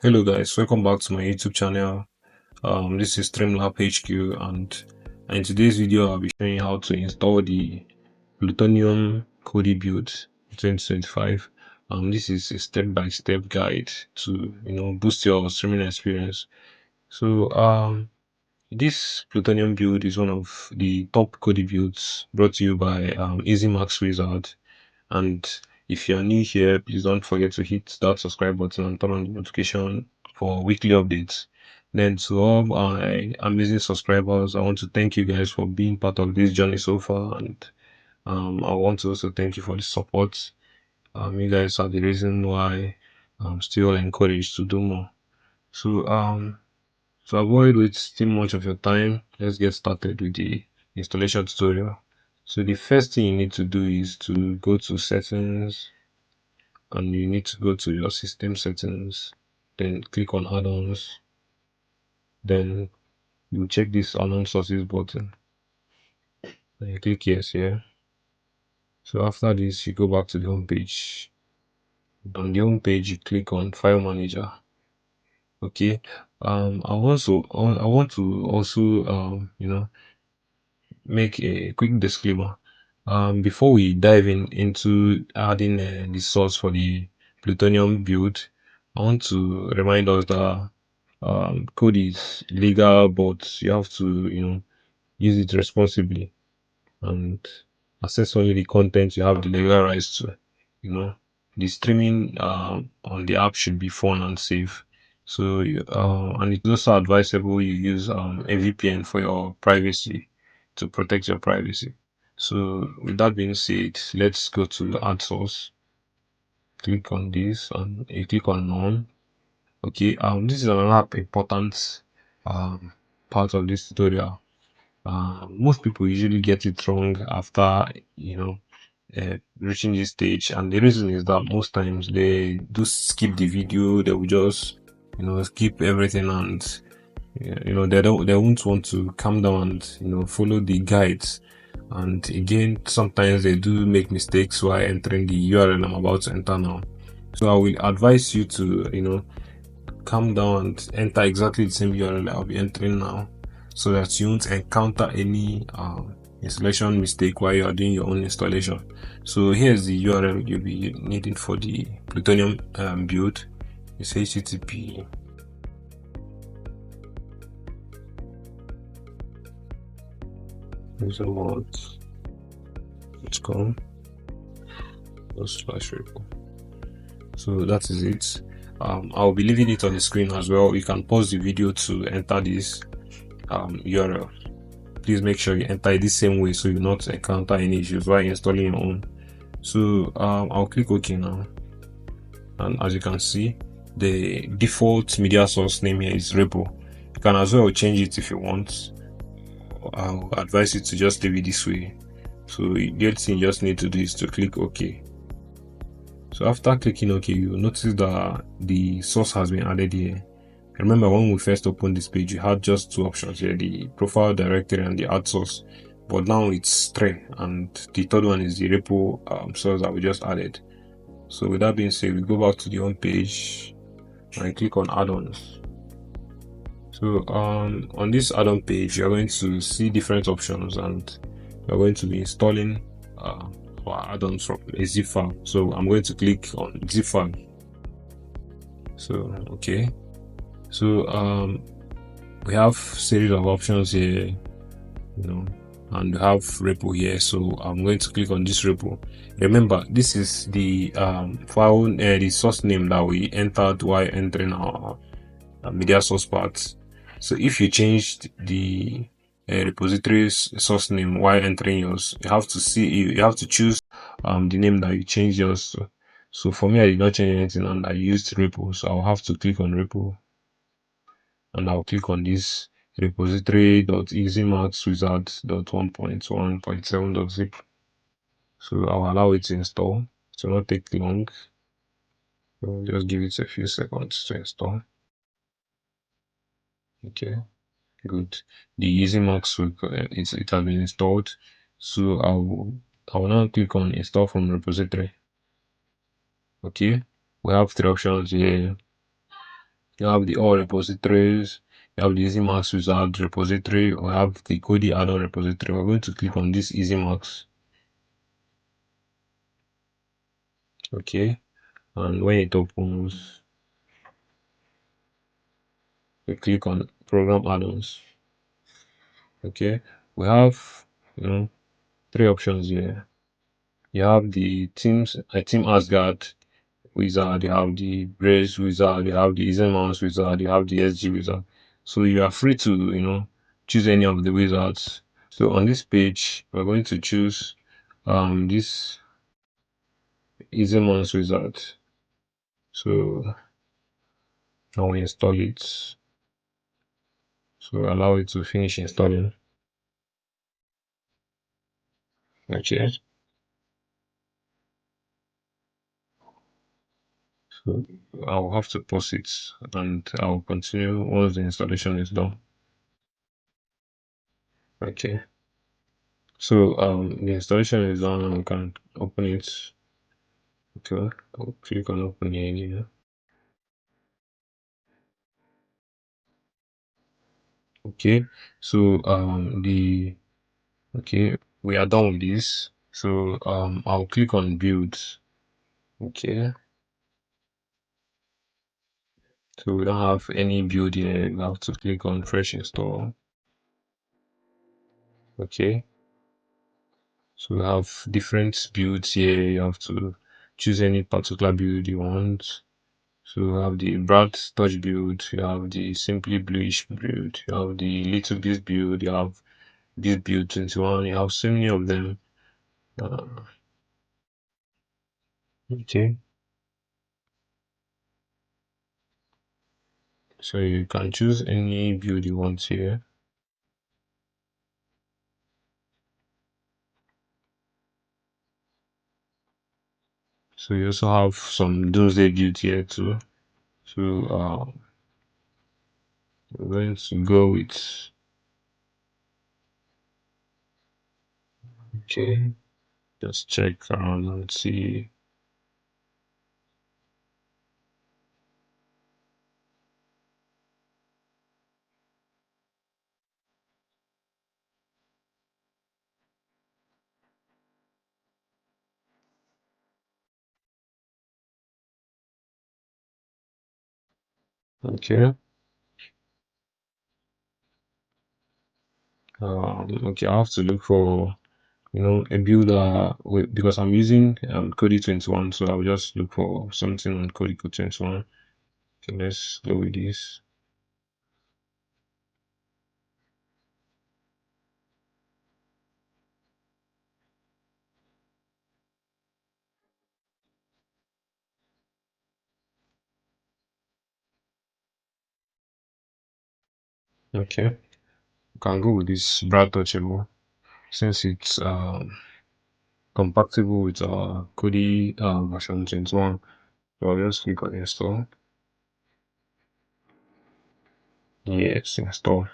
Hello guys, welcome back to my YouTube channel. This is Streamlab HQ, and in today's video I'll be showing you how to install the Plutonium Kodi Build 2025. This is a step-by-step guide to boost your streaming experience. So this Plutonium build is one of the top Kodi builds brought to you by EasyMax Wizard. And if you're new here, please don't forget to hit that subscribe button and turn on the notification for weekly updates. Then to all my amazing subscribers, I want to thank you guys for being part of this journey so far, and I want to also thank you for the support. You guys are the reason why I'm still encouraged to do more. So to avoid wasting much of your time, let's get started with the installation tutorial. So the first thing you need to do is to go to settings, and you need to go to your system settings, then click on add-ons, then you check this unknown sources button, then you click yes here. So after this, you go back to the home page. On the home page, you click on file manager. Okay. I want to also make a quick disclaimer. Before we dive into adding the source for the Plutonium build, I want to remind us that code is legal, but you have to use it responsibly and access only the content you have the legal rights to. The streaming on the app should be fun and safe. So and it's also advisable you use a VPN for your privacy, to protect your privacy. So with that being said, let's go to add source. Click on this and you click on none. Okay, this is another important um part of this tutorial. Most people usually get it wrong after reaching this stage, and the reason is that most times they do skip the video. They will just skip everything, and they won't want to come down and follow the guides. And again, sometimes they do make mistakes while entering the URL I'm about to enter now. So I will advise you to calm down and enter exactly the same URL I'll be entering now, so that you won't encounter any installation mistake while you are doing your own installation. So here's the URL you'll be needing for the Plutonium build. It's http usermod.com/repo. So that is it. I'll be leaving it on the screen as well. You can pause the video to enter this URL. Please make sure you enter it the same way so you not encounter any issues while installing your own. So I'll click OK now, and as you can see, the default media source name here is repo. You can as well change it if you want. I'll advise you to just leave it this way. So the only thing you just need to do is to click OK. So after clicking OK, you'll notice that the source has been added here. Remember, when we first opened this page, you had just two options here, the profile directory and the add source. But now it's three, and the third one is the repo source that we just added. So with that being said, we go back to the home page and click on add-ons. So on this add-on page, you're going to see different options, and you're going to be installing our add-ons from a zip file. So I'm going to click on zip file. So okay. So we have series of options here, and we have repo here. So I'm going to click on this repo. Remember, this is the file, the source name that we entered while entering our media source part. So if you changed the repository's source name while entering yours, you have to choose the name that you changed yours to. So for me, I did not change anything, and I used repo, so I'll have to click on repo, and I'll click on this repository.easymaxwizard.1.1.7.zip. So I'll allow it to install. It will not take long. So just give it a few seconds to install. Okay, good. The EasyMax it has been installed. So I'll now click on install from repository. Okay, we have three options here. You have the all repositories, you have the EasyMax wizard repository, or have the Kodi add-on repository. We're going to click on this EasyMax. Okay, and when it opens, we click on program add-ons. Okay, we have three options here. You have the teams, team Asgard wizard, you have the Brace wizard, you have the EasyMouse wizard, you have the SG wizard. So you are free to choose any of the wizards. So on this page, we're going to choose this EasyMouse wizard. So now we install it. So allow it to finish installing. Okay. So I'll have to pause it and I'll continue once the installation is done. Okay. So the installation is done and we can open it. Okay. I'll click on open here. Okay. So the okay, we are done with this. So I'll click on build. Okay. So we don't have any build here. We have to click on fresh install. Okay. So we have different builds here. You have to choose any particular build you want. So you have the broad touch build, you have the simply bluish build, you have the little bit build, you have this build 21, you have so many of them. Uh, okay. So you can choose any build you want here. So you also have some doomsday build here too. So we're going to go with okay. Just check around and see. Okay. Okay, I have to look for a builder with, because I'm using Kodi 21, so I'll just look for something on Kodi 21. So let's go with this. Okay, you can go with this Brad Touchable since it's compatible with Kodi version 21. So I'll just click on install. Yes, install.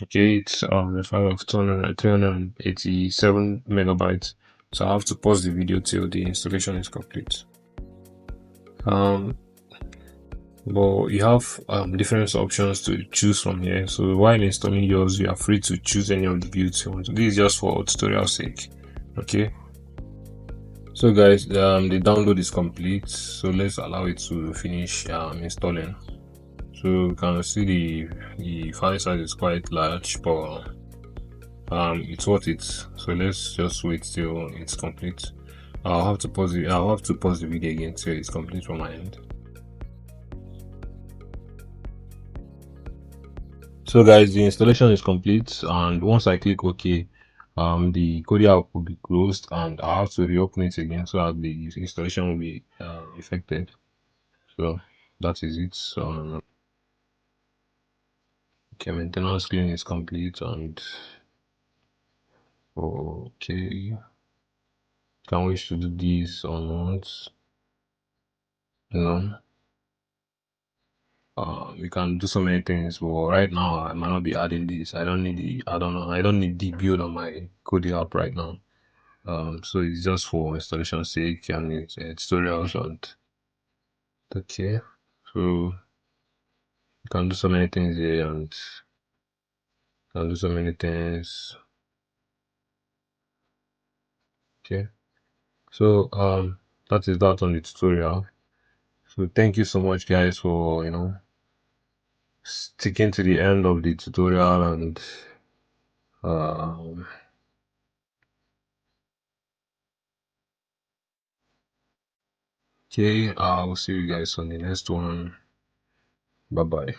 Okay, it's a file of 387 megabytes. So I have to pause the video till the installation is complete. But you have different options to choose from here. So while installing yours, you are free to choose any of the builds you want. This is just for tutorial sake. Okay. So guys, the download is complete. So let's allow it to finish installing. So you can see the file size is quite large, but it's worth it. So let's just wait till it's complete. I'll have to pause it. I'll have to pause the video again till it's complete from my end. So guys, the installation is complete, and once I click OK, the Kodi app will be closed, and I have to reopen it again so that the installation will be effected. So that is it. Okay, maintenance screen is complete, and okay, can wish to do this or not? No. We can do so many things, but right now I might not be adding this. I don't need the I don't know. I don't need the build on my Kodi app right now. So it's just for installation sake and it's tutorials and okay. So you can do so many things here and can do so many things. Okay. So that is that on the tutorial. So thank you so much guys for sticking to the end of the tutorial and um okay, I'll see you guys on the next one. Bye bye.